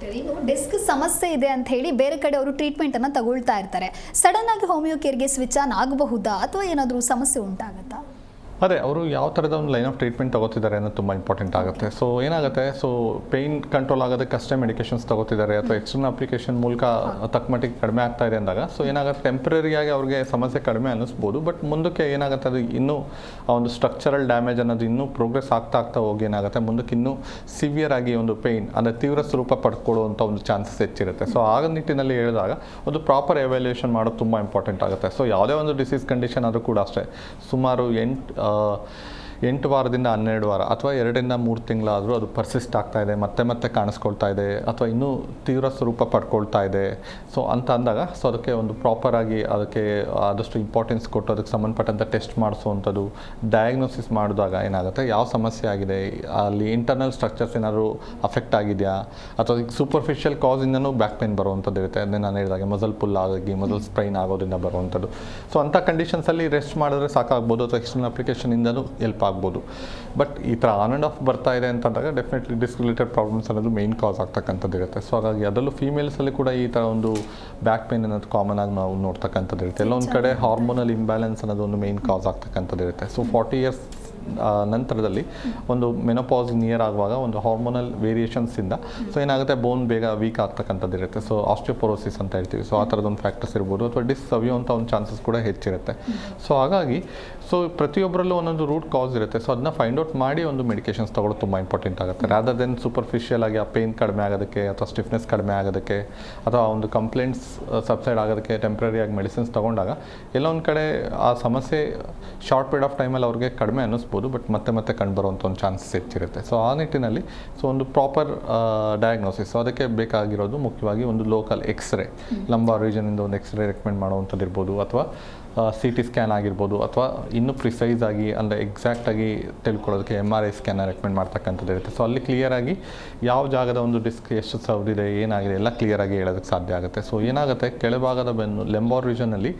Doctor, ಇನ್ನು disc ಸಮಸ್ಯೆ ಇದೆ ಅಂತ ಹೇಳಿ ಬೇರೆ ಕಡೆ ಅವರು ಟ್ರೀಟ್ಮೆಂಟ್ ಅನ್ನ ತಗೊಳ್ತಾ ಇರ್ತಾರೆ. ಸಡನ್ ಆಗಿ ಹೋಮಿಯೋ ಕೇರ್ಗೆ ಸ್ವಿಚ್ ಆನ್ ಆಗಬಹುದಾ ಅಥವಾ ಏನಾದರೂ ಸಮಸ್ಯೆ ಉಂಟಾಗುತ್ತಾ? ಅದೇ ಅವರು ಯಾವ ಥರದ ಒಂದು ಲೈನ್ ಆಫ್ ಟ್ರೀಟ್ಮೆಂಟ್ ತಗೋತಿದ್ದಾರೆ ಅನ್ನೋದು ತುಂಬ ಇಂಪಾರ್ಟೆಂಟ್ ಆಗುತ್ತೆ. ಸೊ ಏನಾಗುತ್ತೆ, ಸೊ ಪೇಯ್ನ್ ಕಂಟ್ರೋಲ್ ಆಗೋದಕ್ಕೆ ಅಷ್ಟೇ ಮೆಡಿಕೇಶನ್ಸ್ ತಗೋತಿದ್ದಾರೆ ಅಥವಾ ಎಕ್ಸ್ಟರ್ನಲ್ ಅಪ್ಲಿಕೇಶನ್ ಮೂಲಕ ತಕ್ಕ ಮಟ್ಟಿಗೆ ಕಡಿಮೆ ಆಗ್ತಾ ಇದೆ ಅಂದಾಗ ಸೊ ಏನಾಗುತ್ತೆ, ಟೆಂಪ್ರರಿಯಾಗಿ ಅವ್ರಿಗೆ ಸಮಸ್ಯೆ ಕಡಿಮೆ ಅನ್ನಿಸ್ಬೋದು. ಬಟ್ ಮುಂದಕ್ಕೆ ಏನಾಗುತ್ತೆ, ಅದು ಇನ್ನೂ ಆ ಒಂದು ಸ್ಟ್ರಕ್ಚರಲ್ ಡ್ಯಾಮೇಜ್ ಅನ್ನೋದು ಇನ್ನೂ ಪ್ರೋಗ್ರೆಸ್ ಆಗ್ತಾ ಹೋಗಿ ಏನಾಗುತ್ತೆ, ಮುಂದಕ್ಕೆ ಇನ್ನೂ ಸಿವಿಯರ್ ಆಗಿ ಒಂದು ಪೇಯ್ನ್ ಅಂದರೆ ತೀವ್ರ ಸ್ವರೂಪ ಪಡ್ಕೊಳ್ಳುವಂಥ ಒಂದು ಚಾನ್ಸಸ್ ಹೆಚ್ಚಿರುತ್ತೆ. ಸೊ ಆಗ ನಿಟ್ಟಿನಲ್ಲಿ ಹೇಳಿದಾಗ ಒಂದು ಪ್ರಾಪರ್ ಎವ್ಯಾಲ್ಯೂಯೇಷನ್ ಮಾಡೋದು ತುಂಬ ಇಂಪಾರ್ಟೆಂಟ್ ಆಗುತ್ತೆ. ಸೊ ಯಾವುದೇ ಒಂದು ಡಿಸೀಸ್ ಕಂಡೀಷನ್ ಆದರೂ ಕೂಡ ಅಷ್ಟೇ, ಸುಮಾರು 8 ವಾರದಿಂದ 12 ವಾರ ಅಥವಾ 2 ರಿಂದ 3 ತಿಂಗಳಾದರೂ ಅದು ಪರ್ಸಿಸ್ಟ್ ಆಗ್ತಾ ಇದೆ, ಮತ್ತೆ ಕಾಣಿಸ್ಕೊಳ್ತಾ ಇದೆ ಅಥವಾ ಇನ್ನೂ ತೀವ್ರ ಸ್ವರೂಪ ಪಡ್ಕೊಳ್ತಾ ಇದೆ. ಸೊ ಅಂತ ಅಂದಾಗ ಸೊ ಅದಕ್ಕೆ ಒಂದು ಪ್ರಾಪರಾಗಿ ಅದಕ್ಕೆ ಆದಷ್ಟು ಇಂಪಾರ್ಟೆನ್ಸ್ ಕೊಟ್ಟು ಅದಕ್ಕೆ ಸಂಬಂಧಪಟ್ಟಂಥ ಟೆಸ್ಟ್ ಮಾಡಿಸುವಂಥದ್ದು, ಡಯಾಗ್ನೋಸಿಸ್ ಮಾಡಿದಾಗ ಏನಾಗುತ್ತೆ, ಯಾವ ಸಮಸ್ಯೆ ಆಗಿದೆ, ಅಲ್ಲಿ ಇಂಟರ್ನಲ್ ಸ್ಟ್ರಕ್ಚರ್ಸ್ ಏನಾದರೂ ಅಫೆಕ್ಟ್ ಆಗಿದೆಯಾ ಅಥವಾ ಸೂಪರ್ಫಿಷಿಯಲ್ ಕಾಸಿಂದನೂ ಬ್ಯಾಕ್ ಪೇನ್ ಬರುವಂಥದ್ದು ಇರುತ್ತೆ. ಅದನ್ನೇ ನಾನು ಹೇಳಿದಾಗೆ ಮಸಲ್ ಪುಲ್ ಆಗಿ ಮಸಲ್ ಸ್ಪ್ರೈನ್ ಆಗೋದ್ರಿಂದ ಬರುವಂಥದ್ದು. ಸೊ ಅಂಥ ಕಂಡೀಷನ್ಸಲ್ಲಿ ರೆಸ್ಟ್ ಮಾಡಿದ್ರೆ ಸಾಕಾಗ್ಬೋದು ಅಥವಾ ಎಕ್ಸ್ಟರ್ನಲ್ ಅಪ್ಲಿಕೇಶನಿಂದಲೂ ಹೆಲ್ಪ್ ಆಗ್ಬೋದು. ಬಟ್ ಈ ಥರ ಆನ್ ಆ್ಯಂಡ್ ಆಫ್ ಬರ್ತಾ ಇದೆ ಅಂತಂದಾಗ ಡೆಫಿನೆಟ್ಲಿ ಡಿಸ್ಕ್ ರಿಲೇಟೆಡ್ ಪ್ರಾಬ್ಲಮ್ಸ್ ಅನ್ನೋದು ಮೇನ್ ಕಾಸ್ ಆಗ್ತಕ್ಕಂಥದ್ದು ಇರುತ್ತೆ. ಸೊ ಹಾಗಾಗಿ ಅದರಲ್ಲೂ ಫೀಮೇಲ್ಸಲ್ಲಿ ಕೂಡ ಈ ಥರ ಒಂದು ಬ್ಯಾಕ್ ಪೇನ್ ಅನ್ನೋದು ಕಾಮನ್ ಆಗಿ ನಾವು ನೋಡ್ತಕ್ಕಂಥದ್ದು ಇರುತ್ತೆ. ಎಲ್ಲೊಂದು ಕಡೆ ಹಾರ್ಮೋನಲ್ ಇಂಬ್ಯಾಲೆನ್ಸ್ ಅನ್ನೋದು ಒಂದು ಮೇನ್ ಕಾಸ್ ಆಗ್ತಕ್ಕಂಥದ್ದು ಇರುತ್ತೆ. ಸೊ 40 ಇಯರ್ಸ್ ನಂತರದಲ್ಲಿ ಒಂದು ಮೆನೋಪಾಸ್ ನಿಯರ್ ಆಗುವಾಗ ಒಂದು ಹಾರ್ಮೋನಲ್ ವೇರಿಯೇಷನ್ಸಿಂದ ಸೊ ಏನಾಗುತ್ತೆ, ಬೋನ್ ಬೇಗ ವೀಕ್ ಆಗ್ತಕ್ಕಂಥದ್ದು ಇರುತ್ತೆ. ಸೊ ಆಸ್ಟಿಯೋಪೊರೋಸಿಸ್ ಅಂತ ಹೇಳ್ತೀವಿ. ಸೊ ಆ ಥರದೊಂದು ಫ್ಯಾಕ್ಟರ್ಸ್ ಇರ್ಬೋದು ಅಥವಾ ಡಿಸ್ಕ್ ಸವಿಯುವಂಥ ಒಂದು ಚಾನ್ಸಸ್ ಕೂಡ ಹೆಚ್ಚಿರುತ್ತೆ. ಸೊ ಹಾಗಾಗಿ ಸೊ ಪ್ರತಿಯೊಬ್ಬರಲ್ಲೂ ಒಂದೊಂದು ರೂಟ್ ಕಾಸ್ ಇರುತ್ತೆ. ಸೊ ಅದನ್ನ ಫೈಂಡ್ ಔಟ್ ಮಾಡಿ ಒಂದು ಮೆಡಿಕೇಶನ್ಸ್ ತಗೊಳ್ಳೋದು ತುಂಬ ಇಂಪಾರ್ಟೆಂಟ್ ಆಗುತ್ತೆ. ರಾದರ್ ದೆನ್ ಸೂಪರ್ಫಿಷಿಯಲ್ ಆಗಿ ಆ ಪೇನ್ ಕಡಿಮೆ ಆಗೋದಕ್ಕೆ ಅಥವಾ ಸ್ಟಿಫ್ನೆಸ್ ಕಡಿಮೆ ಆಗೋದಕ್ಕೆ ಅಥವಾ ಒಂದು ಕಂಪ್ಲೇಂಟ್ಸ್ ಸಬ್ಸೈಡ್ ಆಗೋದಕ್ಕೆ ಟೆಂಪ್ರರಿಯಾಗಿ ಮೆಡಿಸಿನ್ಸ್ ತೊಗೊಂಡಾಗ ಎಲ್ಲೊಂದು ಕಡೆ ಆ ಸಮಸ್ಯೆ ಶಾರ್ಟ್ ಪೀರಿಯಡ್ ಆಫ್ ಟೈಮಲ್ಲಿ ಅವ್ರಿಗೆ ಕಡಿಮೆ ಅನ್ನಿಸ್ಬೋದು, ಬಟ್ ಮತ್ತೆ ಕಂಡುಬರುವಂಥ ಒಂದು ಚಾನ್ಸಸ್ ಹೆಚ್ಚಿರುತ್ತೆ. ಸೊ ಆ ನಿಟ್ಟಿನಲ್ಲಿ ಸೊ ಒಂದು ಪ್ರಾಪರ್ ಡಯಾಗ್ನೋಸಿಸ್, ಸೊ ಅದಕ್ಕೆ ಬೇಕಾಗಿರೋದು ಮುಖ್ಯವಾಗಿ ಒಂದು ಲೋಕಲ್ ಎಕ್ಸ್ರೇ, ಲಂಬಾರ್ ರೀಜನಿಂದ ಒಂದು ಎಕ್ಸ್ರೇ ರೆಕಮೆಂಡ್ ಮಾಡುವಂಥದ್ದು ಇರ್ಬೋದು ಅಥವಾ CT ಸ್ಕ್ಯಾನ್ ಆಗಿರ್ಬೋದು ಅಥವಾ ಇನ್ನೂ ಪ್ರಿಸೈಸ್ ಆಗಿ ಅಂದರೆ ಎಕ್ಸಾಕ್ಟಾಗಿ ತಿಳ್ಕೊಳ್ಳೋದಕ್ಕೆ MRI ಸ್ಕ್ಯಾನ್ ರೆಕಮೆಂಡ್ ಮಾಡ್ತಕ್ಕಂಥದ್ದು ಇರುತ್ತೆ. ಸೊ ಅಲ್ಲಿ ಕ್ಲಿಯರಾಗಿ ಯಾವ ಜಾಗದ ಒಂದು ಡಿಸ್ಕ್ ಎಷ್ಟು ಸವ್ದಿದೆ, ಏನಾಗಿದೆ ಎಲ್ಲ ಕ್ಲಿಯರಾಗಿ ಹೇಳೋದಕ್ಕೆ ಸಾಧ್ಯ ಆಗುತ್ತೆ. ಸೊ ಏನಾಗುತ್ತೆ, ಕೆಳಭಾಗದ ಬೆನ್ನು ಲೆಂಬಾರ್ ರೀಜನಲ್ಲಿ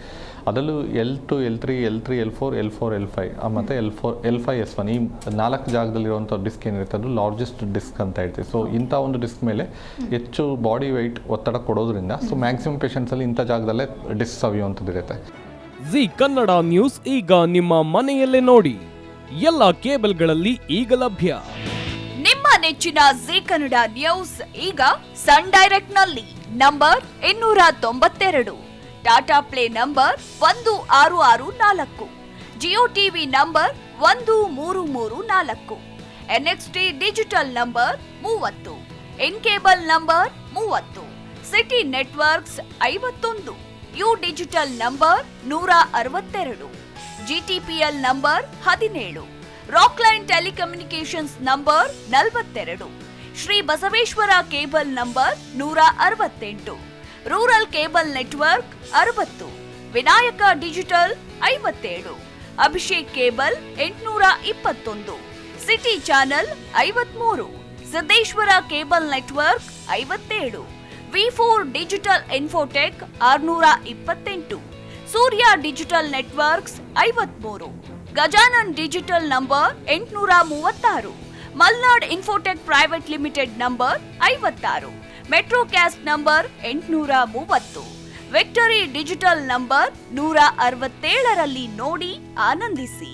ಅದರಲ್ಲೂ L2, L3, L3, L4, L4, L5 ಮತ್ತು L5, S1 ಈ 4 ಜಾಗದಲ್ಲಿರುವಂಥ ಡಿಸ್ಕ್ ಏನಿರುತ್ತೆ ಅದು ಲಾರ್ಜೆಸ್ಟ್ ಡಿಸ್ಕ್ ಅಂತ ಹೇಳ್ತೀವಿ. ಸೊ ಇಂಥ ಒಂದು ಡಿಸ್ಕ್ ಮೇಲೆ ಹೆಚ್ಚು ಬಾಡಿ ವೆಯ್ಟ್ ಒತ್ತಡ ಕೊಡೋದ್ರಿಂದ ಸೊ ಮ್ಯಾಕ್ಸಿಮಮ್ ಪೇಷಂಟ್ಸಲ್ಲಿ ಇಂಥ ಜಾಗದಲ್ಲೇ ಡಿಸ್ಕ್ ಸವಿಯುವಂಥದ್ದು ಇರುತ್ತೆ. ಜಿ ಕನ್ನಡ ನ್ಯೂಸ್ ಈಗ ನಿಮ್ಮ ಮನೆಯಲ್ಲೇ ನೋಡಿ, ಎಲ್ಲ ಕೇಬಲ್ಗಳಲ್ಲಿ ಈಗ ಲಭ್ಯ. ನಿಮ್ಮ ನೆಚ್ಚಿನ ಜಿ ಕನ್ನಡ ನ್ಯೂಸ್ ಈಗ ಸನ್ ಡೈರೆಕ್ಟ್ ನಲ್ಲಿ number 292, Tata play number 1664, Jio TV number 1334, NXT digital number 30, in cable number 30, city networks 51, U digital number 162, GTPL number 17, Rockline telecommunications number 42, Shri Basaveshwara cable number 168, rural cable network 60, Vinayaka digital 57, Abhishek cable 821, city channel 53, Siddeshwara cable network 57, V4 digital Infotech 628, Surya digital networks 53, Gajanan digital number 836, Malnad Infotech private limited number 56, Metrocast number 830, Victory digital number 167ರಲ್ಲಿ ನೋಡಿ ಆನಂದಿಸಿ.